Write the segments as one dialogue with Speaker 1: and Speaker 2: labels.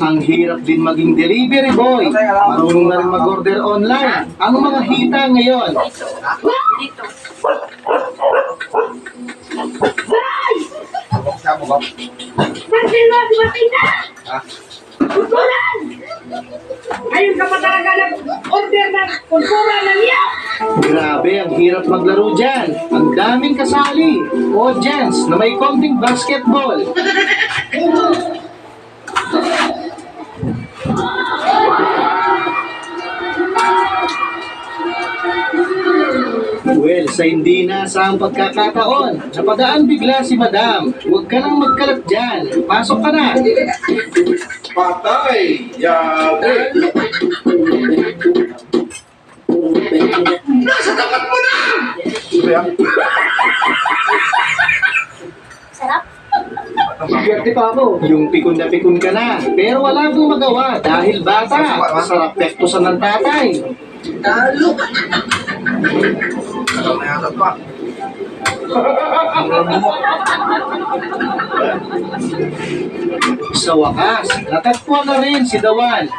Speaker 1: Ang hirap din maging delivery boy. Marunong na rin mag-order online. Ang mga hita ngayon.
Speaker 2: Dito.
Speaker 3: Ngayon ka pa talaga nag-order ng kultura ng iyak.
Speaker 1: Grabe, ang hirap maglaro dyan. Ang daming kasali. Audience na may konting basketball. Well, sa hindi nasang pagkakataon, napadaan bigla si Madam. Huwag ka nang magkalat dyan. Pasok ka na.
Speaker 4: Patay! Yabe! Nasa tapat mo na!
Speaker 2: Sarap.
Speaker 1: Swerte pa ako. Yung pikon na pikon ka na. Pero wala kang magawa dahil bata. Sarap tektosan ng tatay.
Speaker 4: Talo! Ano na yata pa?
Speaker 1: Sa wakas, natatpuan na rin si Dawan.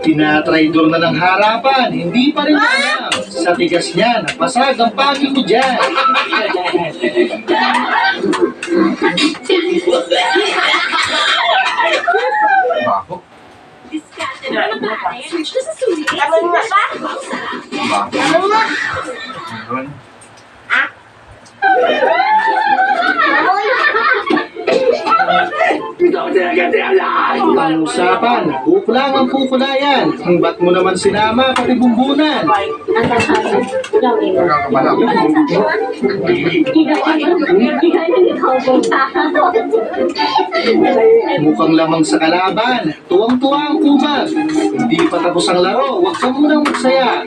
Speaker 1: Tinatraidor na ng harapan, hindi pa rin alam. Sa tigas niya, napasag ang pagi mo dyan.
Speaker 4: Bako?
Speaker 2: Diskarte na naman ba? Gusto sa sulit. Ano nga ba?
Speaker 4: Bako?
Speaker 2: Ano nga?
Speaker 4: Meron?
Speaker 1: Ang usapan, kukulang ang kukulayan. Ang ba't mo naman sinama pati bumbunan?
Speaker 4: Nakakabalak.
Speaker 1: Mukhang lamang sa kalaban. Tuwang-tuwa ang kumag. Hindi pa tapos ang laro. Huwag ka munang magsaya.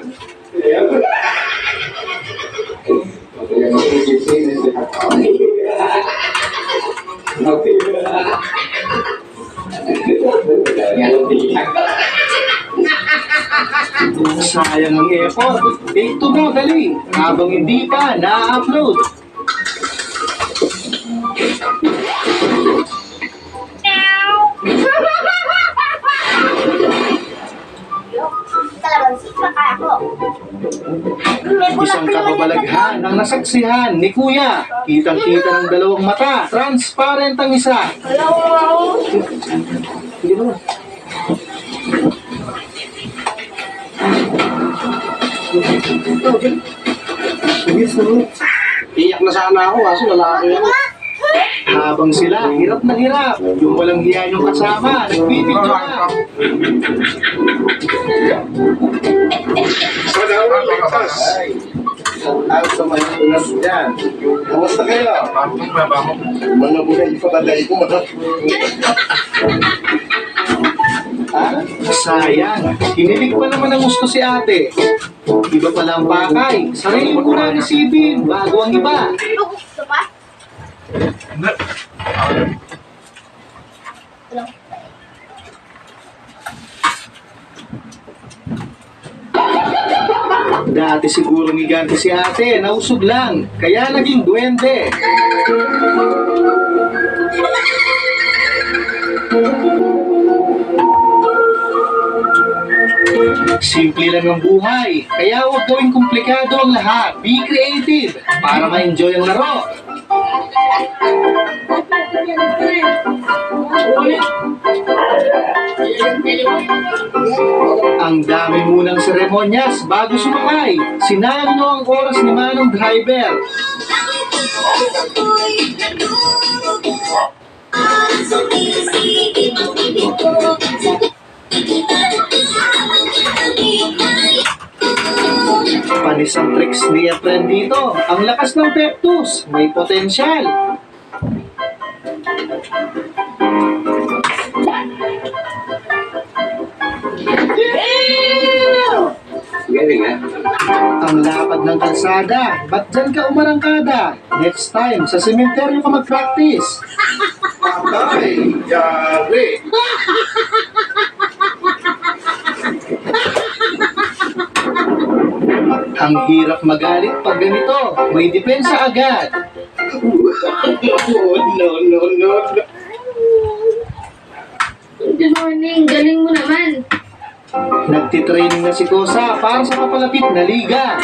Speaker 1: Sayang ang effort. Take two mo, dali. Habang hindi pa na-upload.
Speaker 2: Kalamansi, baka ako.
Speaker 1: Isang kababalaghan ang nasaksihan ni Kuya. Kitang-kita ng dalawang mata. Transparent ang isa. Hindi naman.
Speaker 4: Iyak na sana ako, kaso lalaki ako.
Speaker 1: Habang sila, hirap na hirap. Yung walang hiya yung kasama, nagbibidyo na.
Speaker 4: Sana ako magpapas.
Speaker 5: Out sa mga unas dyan. Kamusta kayo?
Speaker 4: Bakong ba ba mo?
Speaker 5: Mga buhay ipabalay ko mga.
Speaker 1: Ha? Sayang. Hinilig pa naman ang gusto si ate. Iba pala ang pakay. Sarili mo na resibin bago ang iba.
Speaker 2: Gusto ba?
Speaker 4: Hindi.
Speaker 1: Dati siguro gigante si ate, nausog lang. Kaya naging duwende. Simple lang ang buhay, kaya huwag gawing komplikado ang lahat. Be creative para ma-enjoy ang laro. Ang dami munang seremonyas bago sumakay. Sinalo ang oras ni Manong Driver. Panis ang tricks ni Efren dito. Ang lakas ng Peptus, may potensyal.
Speaker 5: Galing ha?
Speaker 1: Ang lapad ng kalsada. Ba't dyan ka umarangkada? Next time, sa sementeryo ka mag-practice.
Speaker 4: Patay! Yabe!
Speaker 1: Ang hirap magalit pag ganito. May depensa agad.
Speaker 5: No.
Speaker 2: Good morning. Galing mo naman.
Speaker 1: Nagtitraining na si Kosa para sa papalapit na liga.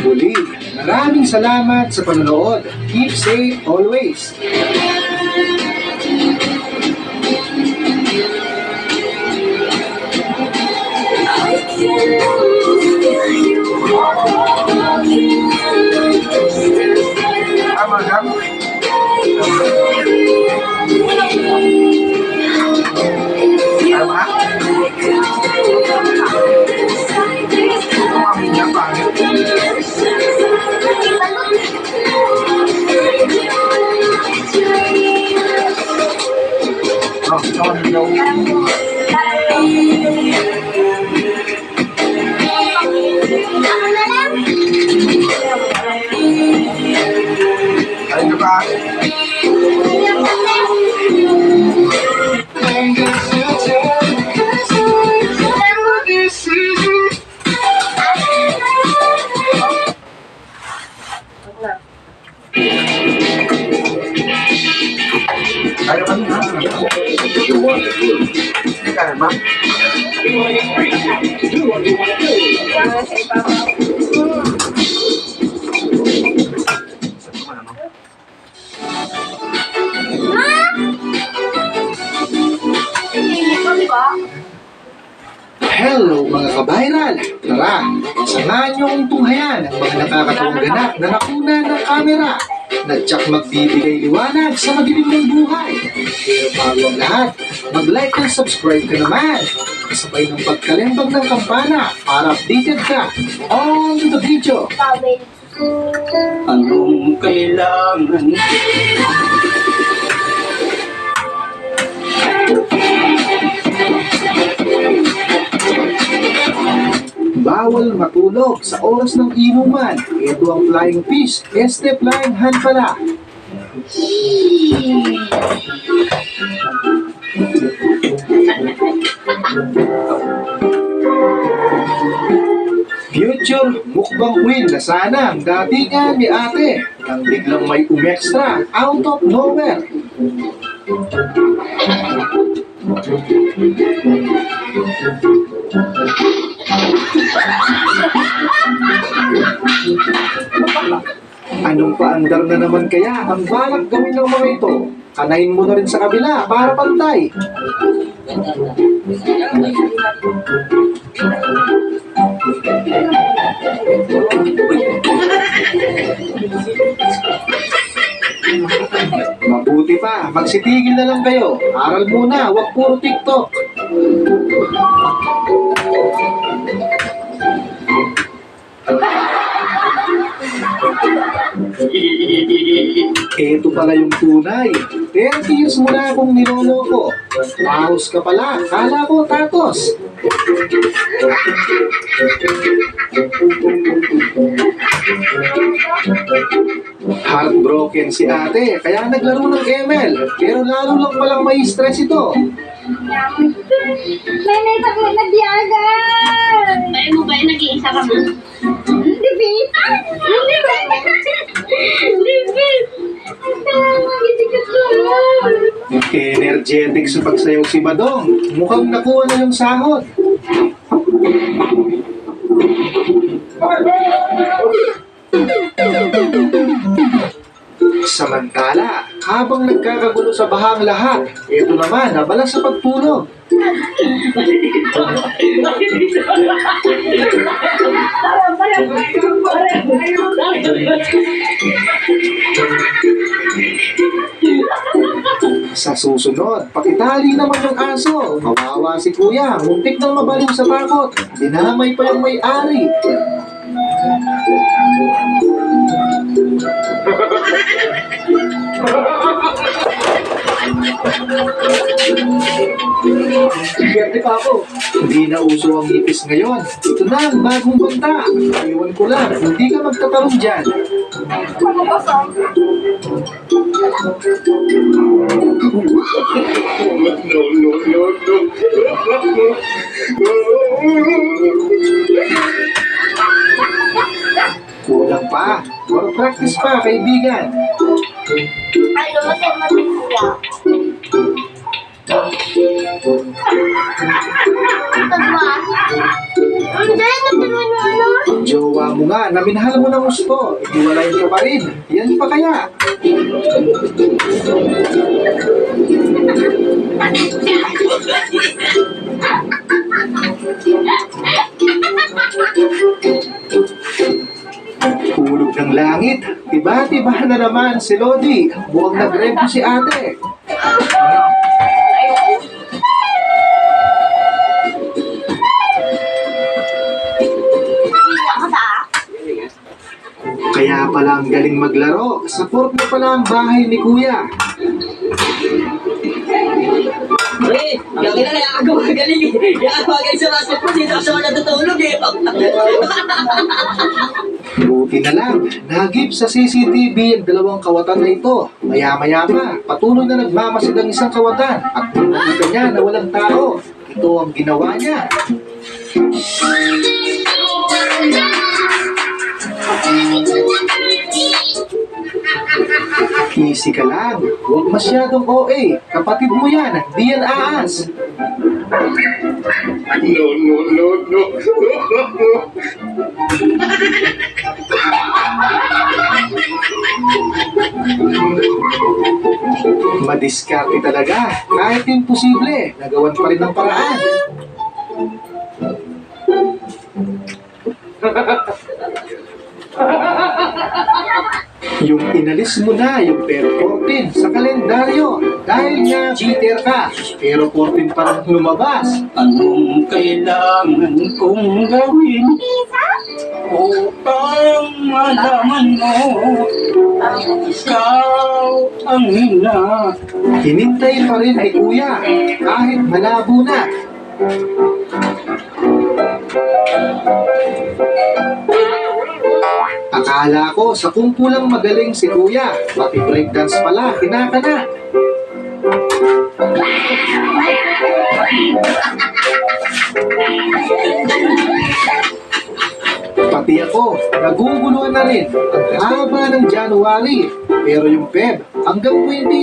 Speaker 1: Muli, maraming salamat sa panonood. Keep safe always.
Speaker 4: Tama lang. Tama. Tumami niya, pangit. Oh, tumami daw. Ay, na ba? Ayaw ka na. Kaya ba?
Speaker 1: Hello mga kabayral! Tara, samahan niyo akong tunghayan ang mga nakakatuwang ganap na nakuna ng kamera na tsak magbibigay liwanag sa madilim ng buhay. Pero bago ang lahat, mag-like and subscribe ka naman. Kasabay ng pagkalembag ng kampana para updated ka. On to the video!
Speaker 5: Anong kailangan?
Speaker 1: Bawal matulog sa oras ng inuman. Ito ang flying fish, este flying hand pala. Future mukbang queen na sana ang datingan ni ate nang biglang may umextra out of nowhere. Anong paandar na naman kaya ang balak gawin ng mga ito? Kanain mo na rin sa kabila para pantay. Mabuti pa, magsitigil na lang kayo. Aral muna, wag puro TikTok. Ito pala yung tunay. 30 years mo na akong niloloko. Paus ka pala, kala ko tatos. Heartbroken si ate, kaya naglaro ng ML. Pero lalo lang palang may stress ito.
Speaker 2: May naitak mo na biyagan! Ay mo ba yung nag-iisa ka mo? Hindi, babe! Hindi, babe! Hindi, babe! Ang tama, isikat ko!
Speaker 1: Energetic sa pagsayaw si Badong. Mukhang nakuha na yung sahod. Samantala, habang nagkakagulo sa bahang lahat, ito naman, nabala sa pagtulog. Sa susunod, pakitali naman yung aso. Kawawa si kuya, muntik nang mabaliw sa takot. Dinamay pa yung may-ari.
Speaker 5: Swerte pa ako.
Speaker 1: Hindi na uso ang ipis ngayon. Ito na ang bagong banta. Iwan ko lang, hindi ka magtatarong dyan.
Speaker 2: Ano ba sa?
Speaker 1: Kulang pa. More practice pa, kaibigan.
Speaker 2: Ano mo sa matikuya? Tagwa? Hindi, natulungan mo ano?
Speaker 1: Jowa mo nga, naminahal mo ng gusto. Iwalayin ka pa rin. Yan pa kaya? Hulog ng langit. Tiba-tiba na naman si Lodi. Buwang nag-revo si ate.
Speaker 2: Hindi ka sa?
Speaker 1: Kaya pala ang galing maglaro. Support mo pala ang bahay ni Kuya.
Speaker 3: Pre, yung ina na ako magaling eh. Yung ako magaling sa basketball, dito ako sa natutulog eh.
Speaker 1: Buti na lang, nagip sa CCTV ang dalawang kawatan na ito. Maya-maya pa, patuloy na nagmamasid ang isang kawatan at nakita niya na walang tao. Ito ang ginawa niya. Easy ka lang, huwag masyadong OA. Kapatid mo yan, di yan aas. Madiskarte talaga. Kahit imposible, nagawan pa rin ng paraan. Yung inalis mo na yung pero 14 sa kalendaryo dahil nga cheater ka, pero 14 pa rin lumabas.
Speaker 6: Anong kailangan kong gawin upang malaman mo ikaw ang ina?
Speaker 1: Hinintay pa rin ni Kuya kahit malabo na. Akala ko sa kumpulang magaling si Kuya, pati breakdance pala, kinaka na. Pati ako, naguguluhan na rin. Ang haba ng January, pero yung Feb hanggang 20